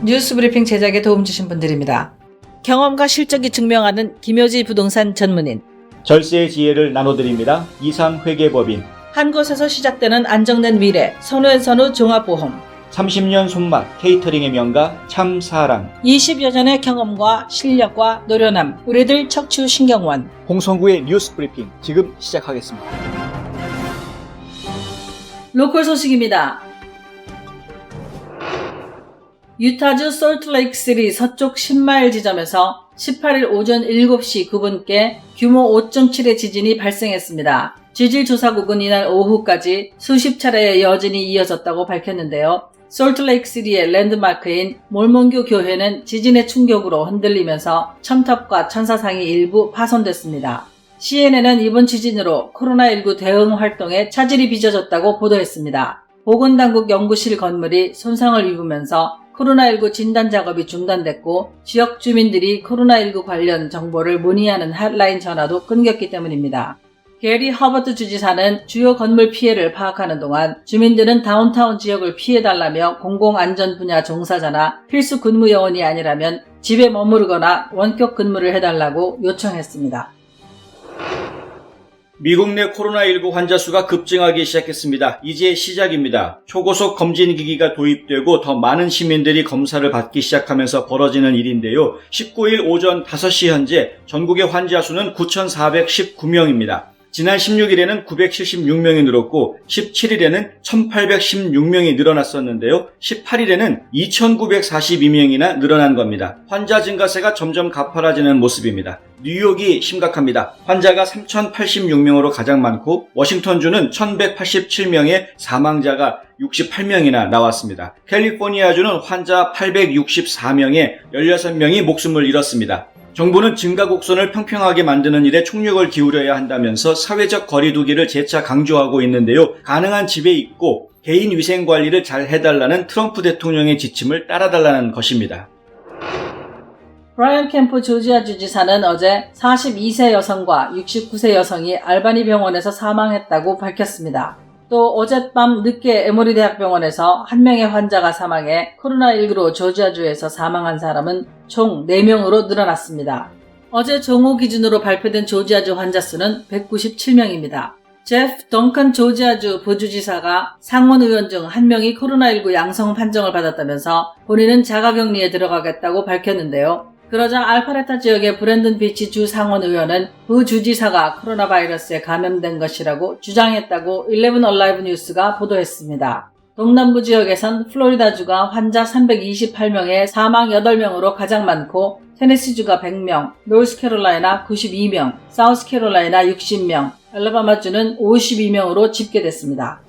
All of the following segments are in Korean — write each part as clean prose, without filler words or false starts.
뉴스브리핑 제작에 도움 주신 분들입니다. 경험과 실적이 증명하는 김효지 부동산 전문인, 절세의 지혜를 나눠드립니다. 이상회계법인, 한 곳에서 시작되는 안정된 미래 선우앤선우 종합보험, 30년 손맛 케이터링의 명가 참사랑, 20여 년의 경험과 실력과 노련함 우리들 척추신경원, 홍성구의 뉴스브리핑 지금 시작하겠습니다. 로컬 소식입니다. 유타주 솔트레이크시티 서쪽 10마일 지점에서 18일 오전 7시 9분께 규모 5.7의 지진이 발생했습니다. 지질조사국은 이날 오후까지 수십 차례의 여진이 이어졌다고 밝혔는데요. 솔트레이크시티의 랜드마크인 몰몬교 교회는 지진의 충격으로 흔들리면서 첨탑과 천사상이 일부 파손됐습니다. CNN은 이번 지진으로 코로나19 대응 활동에 차질이 빚어졌다고 보도했습니다. 보건당국 연구실 건물이 손상을 입으면서 코로나19 진단 작업이 중단됐고 지역 주민들이 코로나19 관련 정보를 문의하는 핫라인 전화도 끊겼기 때문입니다. 게리 허버트 주지사는 주요 건물 피해를 파악하는 동안 주민들은 다운타운 지역을 피해달라며 공공안전 분야 종사자나 필수 근무 요원이 아니라면 집에 머무르거나 원격 근무를 해달라고 요청했습니다. 미국 내 코로나19 환자 수가 급증하기 시작했습니다. 이제 시작입니다. 초고속 검진기기가 도입되고 더 많은 시민들이 검사를 받기 시작하면서 벌어지는 일인데요. 19일 오전 5시 현재 전국의 환자 수는 9,419명입니다. 지난 16일에는 976명이 늘었고 17일에는 1,816명이 늘어났었는데요. 18일에는 2,942명이나 늘어난 겁니다. 환자 증가세가 점점 가파라지는 모습입니다. 뉴욕이 심각합니다. 환자가 3,086명으로 가장 많고 워싱턴주는 1,187명의 사망자가 68명이나 나왔습니다. 캘리포니아주는 환자 864명에 16명이 목숨을 잃었습니다. 정부는 증가 곡선을 평평하게 만드는 일에 총력을 기울여야 한다면서 사회적 거리 두기를 재차 강조하고 있는데요. 가능한 집에 있고 개인 위생 관리를 잘 해달라는 트럼프 대통령의 지침을 따라달라는 것입니다. 브라이언 캠프 조지아 주지사는 어제 42세 여성과 69세 여성이 알바니 병원에서 사망했다고 밝혔습니다. 또 어젯밤 늦게 에모리 대학병원에서 한 명의 환자가 사망해 코로나19로 조지아주에서 사망한 사람은 총 4명으로 늘어났습니다. 어제 정오 기준으로 발표된 조지아주 환자 수는 197명입니다. 제프 덩컨 조지아주 부주지사가 상원 의원 중 한 명이 코로나19 양성 판정을 받았다면서 본인은 자가격리에 들어가겠다고 밝혔는데요. 그러자 알파레타 지역의 브랜든 비치 주 상원 의원은 부주지사가 코로나 바이러스에 감염된 것이라고 주장했다고 11 얼라이브 뉴스가 보도했습니다. 동남부 지역에선 플로리다주가 환자 328명에 사망 8명으로 가장 많고 테네시주가 100명, 노스캐롤라이나 92명, 사우스캐롤라이나 60명, 알라바마주는 52명으로 집계됐습니다.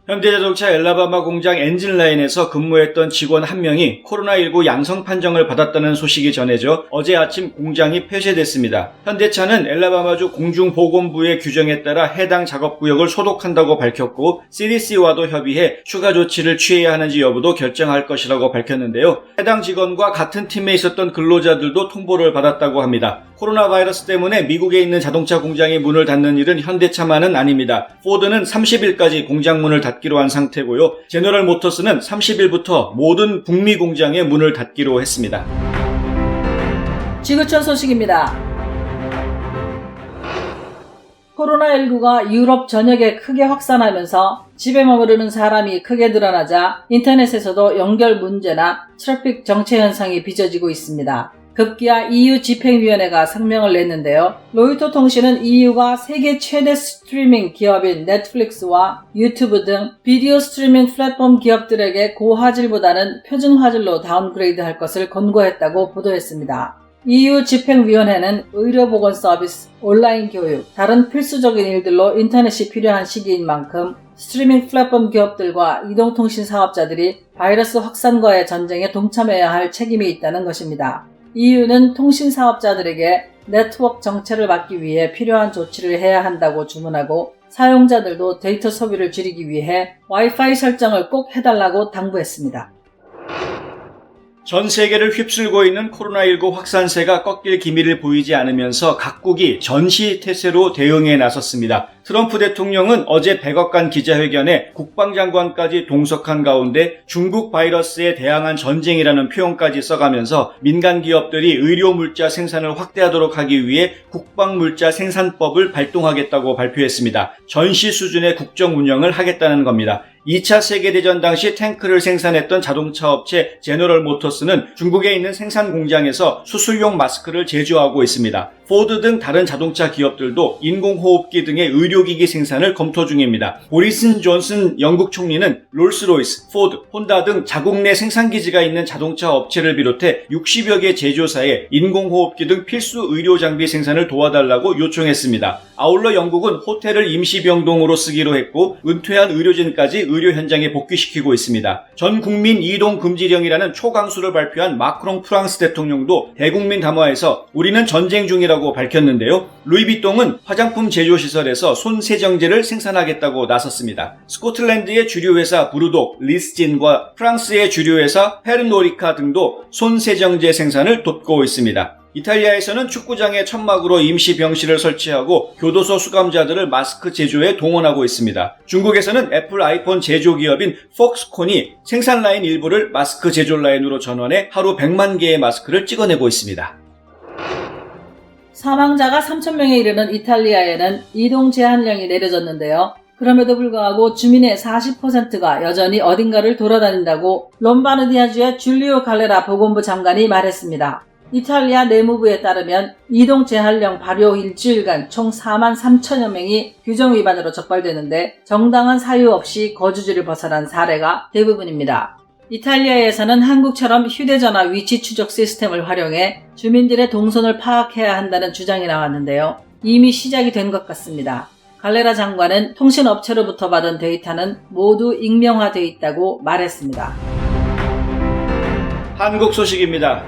현대자동차 엘라바마 공장 엔진라인에서 근무했던 직원 한 명이 코로나19 양성 판정을 받았다는 소식이 전해져 어제 아침 공장이 폐쇄됐습니다. 현대차는 엘라바마주 공중보건부의 규정에 따라 해당 작업구역을 소독한다고 밝혔고 CDC와도 협의해 추가 조치를 취해야 하는지 여부도 결정할 것이라고 밝혔는데요. 해당 직원과 같은 팀에 있었던 근로자들도 통보를 받았다고 합니다. 코로나 바이러스 때문에 미국에 있는 자동차 공장이 문을 닫는 일은 현대차만은 아닙니다. 포드는 30일까지 공장 문을 닫기로 한 상태고요. 제너럴 모터스는 30일부터 모든 북미 공장의 문을 닫기로 했습니다. 지구촌 소식입니다. 코로나19가 유럽 전역에 크게 확산하면서 집에 머무르는 사람이 크게 늘어나자 인터넷에서도 연결 문제나 트래픽 정체 현상이 빚어지고 있습니다. 급기야 EU 집행위원회가 성명을 냈는데요. 로이터 통신은 EU가 세계 최대 스트리밍 기업인 넷플릭스와 유튜브 등 비디오 스트리밍 플랫폼 기업들에게 고화질보다는 표준 화질로 다운그레이드할 것을 권고했다고 보도했습니다. EU 집행위원회는 의료보건 서비스, 온라인 교육, 다른 필수적인 일들로 인터넷이 필요한 시기인 만큼 스트리밍 플랫폼 기업들과 이동통신 사업자들이 바이러스 확산과의 전쟁에 동참해야 할 책임이 있다는 것입니다. EU는 통신 사업자들에게 네트워크 정체를 막기 위해 필요한 조치를 해야 한다고 주문하고 사용자들도 데이터 소비를 줄이기 위해 와이파이 설정을 꼭 해달라고 당부했습니다. 전 세계를 휩쓸고 있는 코로나19 확산세가 꺾일 기미를 보이지 않으면서 각국이 전시태세로 대응에 나섰습니다. 트럼프 대통령은 어제 백악관 기자회견에 국방장관까지 동석한 가운데 중국 바이러스에 대항한 전쟁이라는 표현까지 써가면서 민간 기업들이 의료물자 생산을 확대하도록 하기 위해 국방물자 생산법을 발동하겠다고 발표했습니다. 전시 수준의 국정 운영을 하겠다는 겁니다. 2차 세계대전 당시 탱크를 생산했던 자동차 업체 제너럴 모터스는 중국에 있는 생산 공장에서 수술용 마스크를 제조하고 있습니다. 포드 등 다른 자동차 기업들도 인공호흡기 등의 의료기기 생산을 검토 중입니다. 보리스 존슨 영국 총리는 롤스로이스, 포드, 혼다 등 자국 내 생산기지가 있는 자동차 업체를 비롯해 60여 개 제조사에 인공호흡기 등 필수 의료장비 생산을 도와달라고 요청했습니다. 아울러 영국은 호텔을 임시병동으로 쓰기로 했고 은퇴한 의료진까지 의료 현장에 복귀시키고 있습니다. 전 국민 이동 금지령이라는 초강수를 발표한 마크롱 프랑스 대통령도 대국민 담화에서 우리는 전쟁 중이라고 밝혔는데요. 루이비통은 화장품 제조시설에서 손세정제를 생산하겠다고 나섰습니다. 스코틀랜드의 주류회사 브루독, 리스진과 프랑스의 주류회사 페르노리카 등도 손세정제 생산을 돕고 있습니다. 이탈리아에서는 축구장에 천막으로 임시 병실을 설치하고 교도소 수감자들을 마스크 제조에 동원하고 있습니다. 중국에서는 애플 아이폰 제조기업인 폭스콘이 생산 라인 일부를 마스크 제조 라인으로 전환해 하루 100만 개의 마스크를 찍어내고 있습니다. 사망자가 3,000명에 이르는 이탈리아에는 이동 제한령이 내려졌는데요. 그럼에도 불구하고 주민의 40%가 여전히 어딘가를 돌아다닌다고 롬바르디아주의 줄리오 갈레라 보건부 장관이 말했습니다. 이탈리아 내무부에 따르면 이동 제한령 발효 일주일간 총 4만 3천여 명이 규정 위반으로 적발되는데 정당한 사유 없이 거주지를 벗어난 사례가 대부분입니다. 이탈리아에서는 한국처럼 휴대전화 위치 추적 시스템을 활용해 주민들의 동선을 파악해야 한다는 주장이 나왔는데요. 이미 시작이 된 것 같습니다. 갈레라 장관은 통신업체로부터 받은 데이터는 모두 익명화되어 있다고 말했습니다. 한국 소식입니다.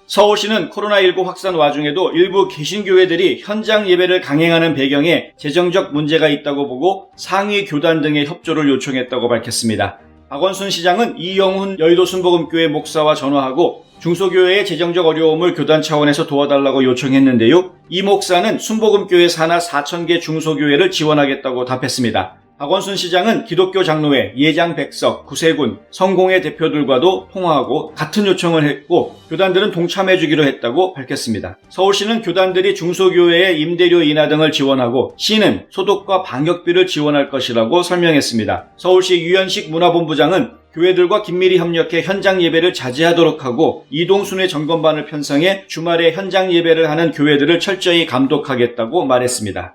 서울시는 코로나19 확산 와중에도 일부 개신교회들이 현장 예배를 강행하는 배경에 재정적 문제가 있다고 보고 상위 교단 등의 협조를 요청했다고 밝혔습니다. 박원순 시장은 이영훈 여의도 순복음교회 목사와 전화하고 중소교회의 재정적 어려움을 교단 차원에서 도와달라고 요청했는데요. 이 목사는 순복음교회 산하 4,000개 중소교회를 지원하겠다고 답했습니다. 박원순 시장은 기독교 장로회, 예장 백석, 구세군, 성공회 대표들과도 통화하고 같은 요청을 했고 교단들은 동참해주기로 했다고 밝혔습니다. 서울시는 교단들이 중소교회의 임대료 인하 등을 지원하고 시는 소독과 방역비를 지원할 것이라고 설명했습니다. 서울시 유현식 문화본부장은 교회들과 긴밀히 협력해 현장 예배를 자제하도록 하고 이동순회 점검반을 편성해 주말에 현장 예배를 하는 교회들을 철저히 감독하겠다고 말했습니다.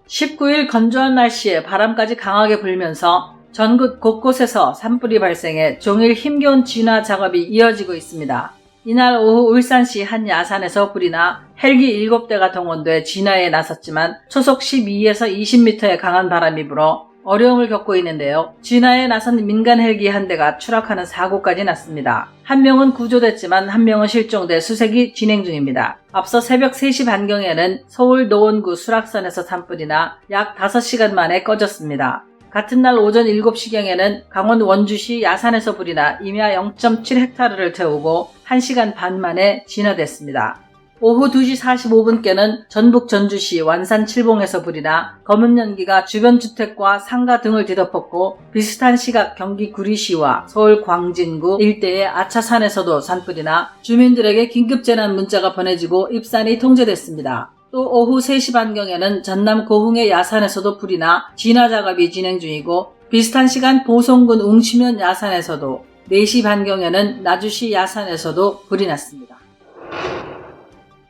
19일 건조한 날씨에 바람까지 강하게 불면서 전국 곳곳에서 산불이 발생해 종일 힘겨운 진화 작업이 이어지고 있습니다. 이날 오후 울산시 한 야산에서 불이 나 헬기 7대가 동원돼 진화에 나섰지만 초속 12에서 20m의 강한 바람이 불어 어려움을 겪고 있는데요. 진화에 나선 민간 헬기 한 대가 추락하는 사고까지 났습니다. 한 명은 구조됐지만 한 명은 실종돼 수색이 진행 중입니다. 앞서 새벽 3시 반경에는 서울 노원구 수락산에서 산불이 나 약 5시간 만에 꺼졌습니다. 같은 날 오전 7시경에는 강원 원주시 야산에서 불이 나 임야 0.7헥타르를 태우고 1시간 반 만에 진화됐습니다. 오후 2시 45분께는 전북 전주시 완산 칠봉에서 불이 나 검은 연기가 주변 주택과 상가 등을 뒤덮었고 비슷한 시각 경기 구리시와 서울 광진구 일대의 아차산에서도 산불이 나 주민들에게 긴급재난 문자가 보내지고 입산이 통제됐습니다. 또 오후 3시 반경에는 전남 고흥의 야산에서도 불이 나 진화 작업이 진행 중이고 비슷한 시간 보성군 웅치면 야산에서도 4시 반경에는 나주시 야산에서도 불이 났습니다.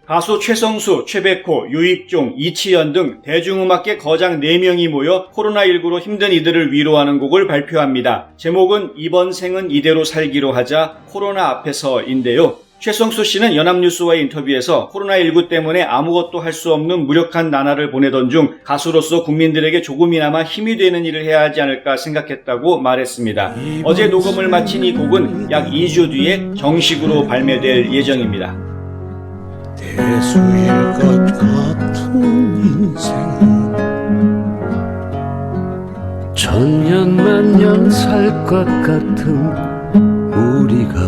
가수 최성수, 최백호, 유익종, 이치현 등 대중음악계 거장 4명이 모여 코로나19로 힘든 이들을 위로하는 곡을 발표합니다. 제목은 이번 생은 이대로 살기로 하자 코로나 앞에서인데요. 최성수 씨는 연합뉴스와의 인터뷰에서 코로나19 때문에 아무것도 할 수 없는 무력한 나날을 보내던 중 가수로서 국민들에게 조금이나마 힘이 되는 일을 해야 하지 않을까 생각했다고 말했습니다. 어제 녹음을 마친 이 곡은 약 2주 뒤에 정식으로 발매될 예정입니다. 대수일 것 같은 인생 천년만년 살 것 같은 우리가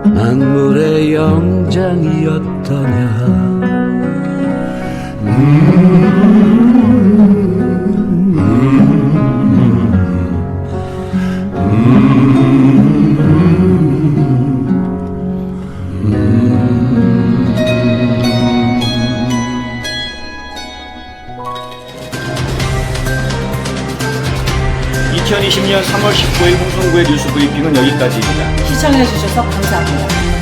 만물의 영장이었더냐. (2020년 3월 19일) 홍성구의 뉴스 브리핑은 여기까지입니다. 시청해주셔서 감사합니다.